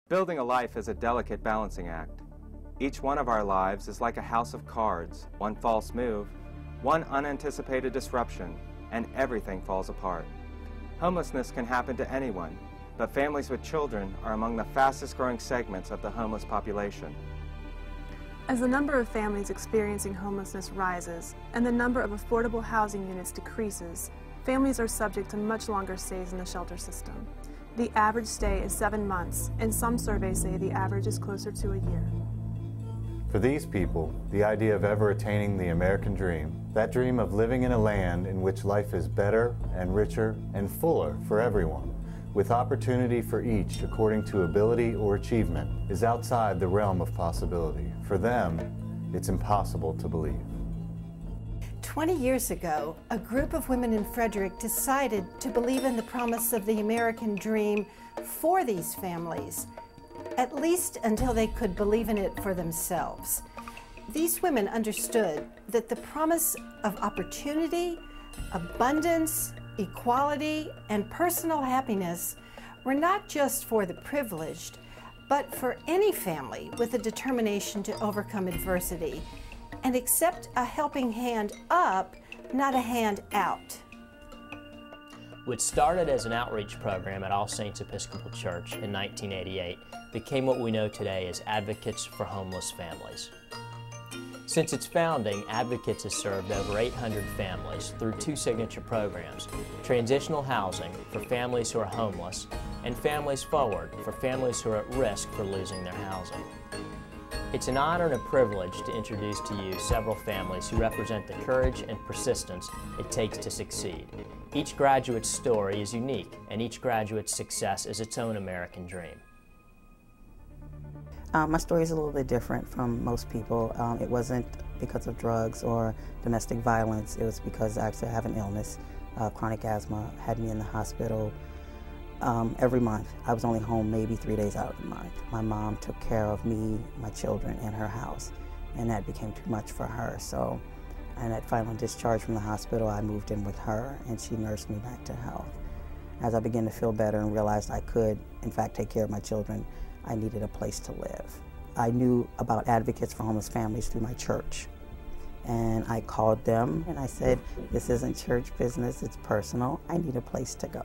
Building a life is a delicate balancing act. Each one of our lives is like a house of cards. One false move, one unanticipated disruption, and everything falls apart. Homelessness can happen to anyone, but families with children are among the fastest growing segments of the homeless population. As the number of families experiencing homelessness rises and the number of affordable housing units decreases, families are subject to much longer stays in the shelter system. The average stay is 7 months, and some surveys say the average is closer to a year. For these people, the idea of ever attaining the American dream, that dream of living in a land in which life is better and richer and fuller for everyone, with opportunity for each according to ability or achievement, is outside the realm of possibility. For them, it's impossible to believe. 20 years ago, a group of women in Frederick decided to believe in the promise of the American dream for these families, at least until they could believe in it for themselves. These women understood that the promise of opportunity, abundance, equality, and personal happiness were not just for the privileged, but for any family with a determination to overcome adversity and accept a helping hand up, not a hand out. What started as an outreach program at All Saints Episcopal Church in 1988 became what we know today as Advocates for Homeless Families. Since its founding, Advocates has served over 800 families through 2 signature programs: transitional housing for families who are homeless, and Families Forward for families who are at risk for losing their housing. It's an honor and a privilege to introduce to you several families who represent the courage and persistence it takes to succeed. Each graduate's story is unique, and each graduate's success is its own American dream. My story is a little bit different from most people. It wasn't because of drugs or domestic violence. It was because I actually have an illness. Chronic asthma had me in the hospital every month. I was only home maybe 3 days out of the month. My mom took care of me, my children, and her house, and that became too much for her. So, and at final discharge from the hospital, I moved in with her, and she nursed me back to health. As I began to feel better and realized I could, in fact, take care of my children, I needed a place to live. I knew about Advocates for Homeless Families through my church, and I called them and I said, "This isn't church business, it's personal. I need a place to go."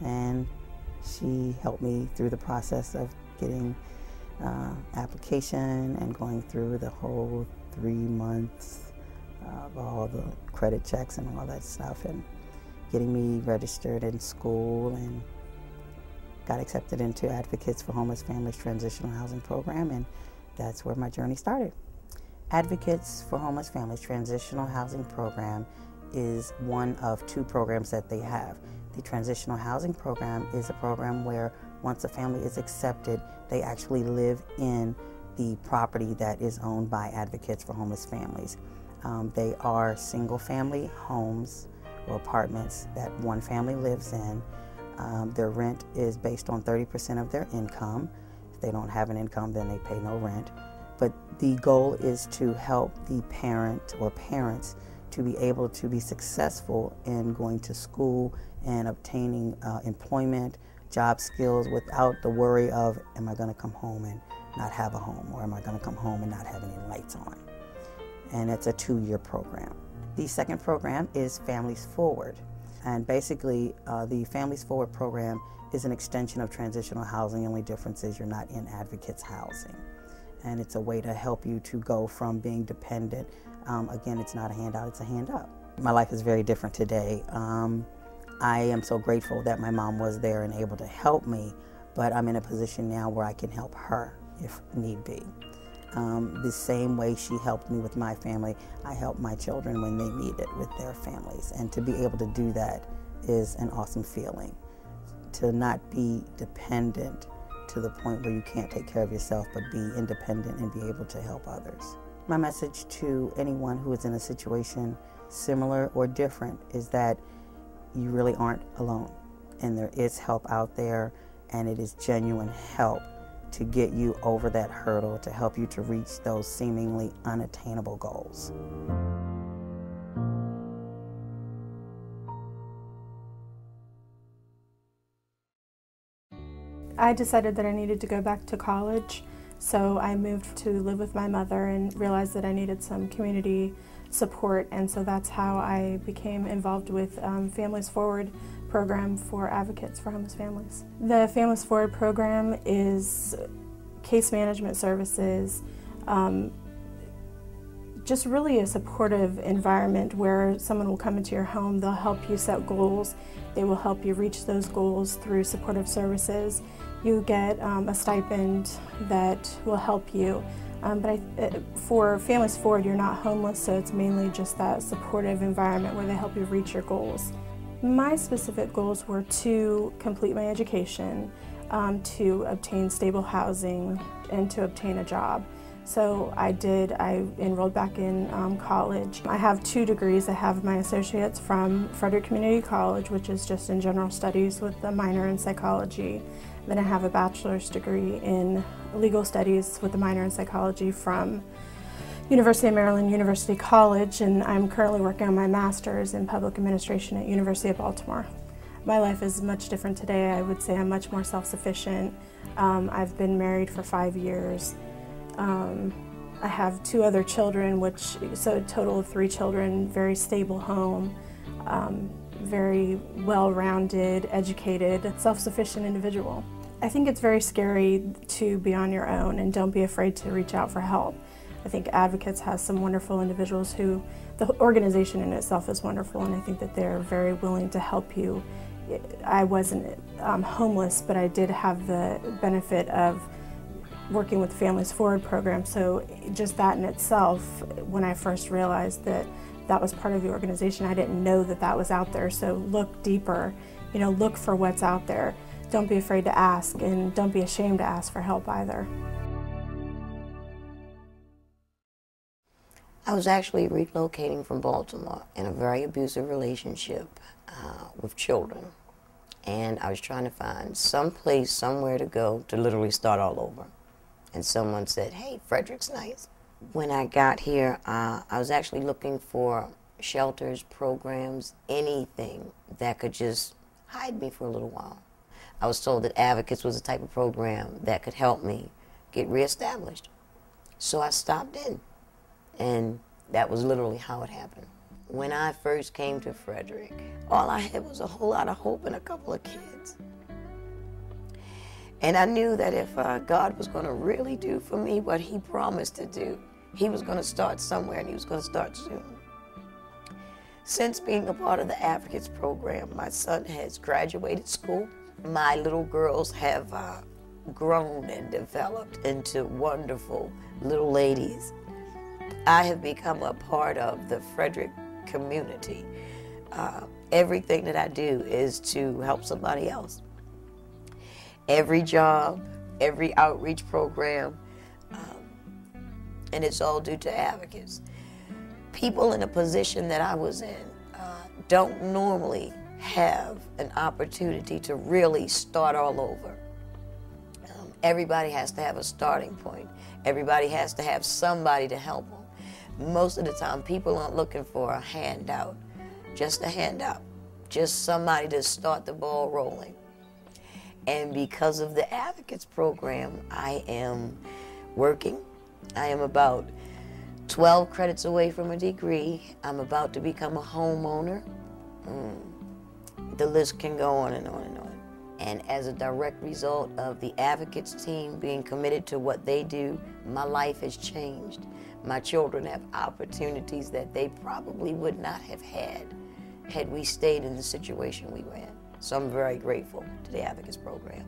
And she helped me through the process of getting application and going through the whole 3 months of all the credit checks and all that stuff, and getting me registered in school, and got accepted into Advocates for Homeless Families Transitional Housing Program, and that's where my journey started. Advocates for Homeless Families Transitional Housing Program is one of 2 programs that they have. The Transitional Housing Program is a program where once a family is accepted, they actually live in the property that is owned by Advocates for Homeless Families. They are single-family homes or apartments that one family lives in. Their rent is based on 30% of their income. If they don't have an income, then they pay no rent. But the goal is to help the parent or parents to be able to be successful in going to school and obtaining employment, job skills without the worry of, am I going to come home and not have a home, or am I going to come home and not have any lights on? And it's a 2-year program. The second program is Families Forward. And basically, the Families Forward program is an extension of transitional housing. The only difference is you're not in Advocates housing. And it's a way to help you to go from being dependent. Again, it's not a handout, it's a hand up. My life is very different today. I am so grateful that my mom was there and able to help me, but I'm in a position now where I can help her if need be. The same way she helped me with my family, I help my children when they need it with their families. And to be able to do that is an awesome feeling. To not be dependent to the point where you can't take care of yourself, but be independent and be able to help others. My message to anyone who is in a situation similar or different is that you really aren't alone, and there is help out there, and it is genuine help to get you over that hurdle, to help you to reach those seemingly unattainable goals. I decided that I needed to go back to college, so I moved to live with my mother and realized that I needed some community support, and so that's how I became involved with Families Forward program for advocates for homeless families. The Families Forward program is case management services, just really a supportive environment where someone will come into your home, they'll help you set goals, they will help you reach those goals through supportive services. You get a stipend that will help you. For Families Forward, you're not homeless, so it's mainly just that supportive environment where they help you reach your goals. My specific goals were to complete my education, to obtain stable housing, and to obtain a job. So I enrolled back in college. I have 2 degrees. I have my associate's from Frederick Community College, which is just in general studies with a minor in psychology. Then I have a bachelor's degree in legal studies with a minor in psychology from University of Maryland University College, and I'm currently working on my master's in public administration at University of Baltimore. My life is much different today. I would say I'm much more self-sufficient. I've been married for 5 years. I have 2 other children, so a total of 3 children, very stable home, very well-rounded, educated, self-sufficient individual. I think it's very scary to be on your own, and don't be afraid to reach out for help. I think Advocates has some wonderful individuals who, the organization in itself is wonderful, and I think that they're very willing to help you. I wasn't homeless, but I did have the benefit of working with Families Forward program, so just that in itself, when I first realized that that was part of the organization, I didn't know that that was out there, so look deeper, look for what's out there. Don't be afraid to ask, and don't be ashamed to ask for help either. I was actually relocating from Baltimore in a very abusive relationship with children, and I was trying to find some place, somewhere to go to literally start all over. And someone said, hey, Frederick's nice. When I got here, I was actually looking for shelters, programs, anything that could just hide me for a little while. I was told that Advocates was the type of program that could help me get reestablished. So I stopped in, and that was literally how it happened. When I first came to Frederick, all I had was a whole lot of hope and a couple of kids. And I knew that if God was going to really do for me what He promised to do, He was going to start somewhere, and He was going to start soon. Since being a part of the Advocates program, my son has graduated school. My little girls have grown and developed into wonderful little ladies. I have become a part of the Frederick community. Everything that I do is to help somebody else. Every job, every outreach program, and it's all due to Advocates. People in a position that I was in don't normally have an opportunity to really start all over. Everybody has to have a starting point. Everybody has to have somebody to help them. Most of the time, people aren't looking for a handout, just a handout, just somebody to start the ball rolling. And because of the Advocates program, I am working. I am about 12 credits away from a degree. I'm about to become a homeowner. The list can go on and on and on. And as a direct result of the Advocates team being committed to what they do, my life has changed. My children have opportunities that they probably would not have had we stayed in the situation we were in. So I'm very grateful to the Advocates program.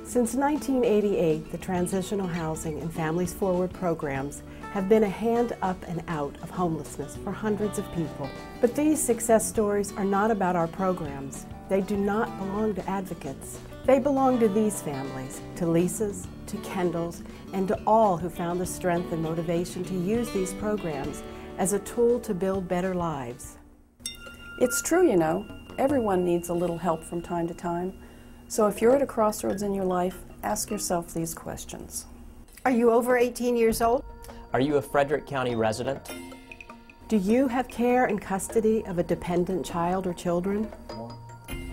Since 1988, the Transitional Housing and Families Forward programs have been a hand up and out of homelessness for hundreds of people. But these success stories are not about our programs. They do not belong to Advocates. They belong to these families, to Lisa's, to Kendall's, and to all who found the strength and motivation to use these programs as a tool to build better lives. It's true, everyone needs a little help from time to time. So if you're at a crossroads in your life, ask yourself these questions. Are you over 18 years old? Are you a Frederick County resident? Do you have care and custody of a dependent child or children?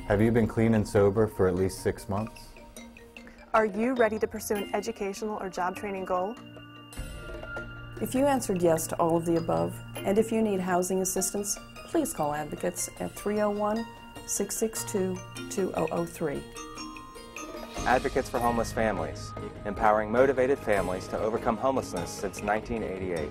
Have you been clean and sober for at least 6 months? Are you ready to pursue an educational or job training goal? If you answered yes to all of the above, and if you need housing assistance, please call Advocates at 301-662-2003. Advocates for Homeless Families, empowering motivated families to overcome homelessness since 1988.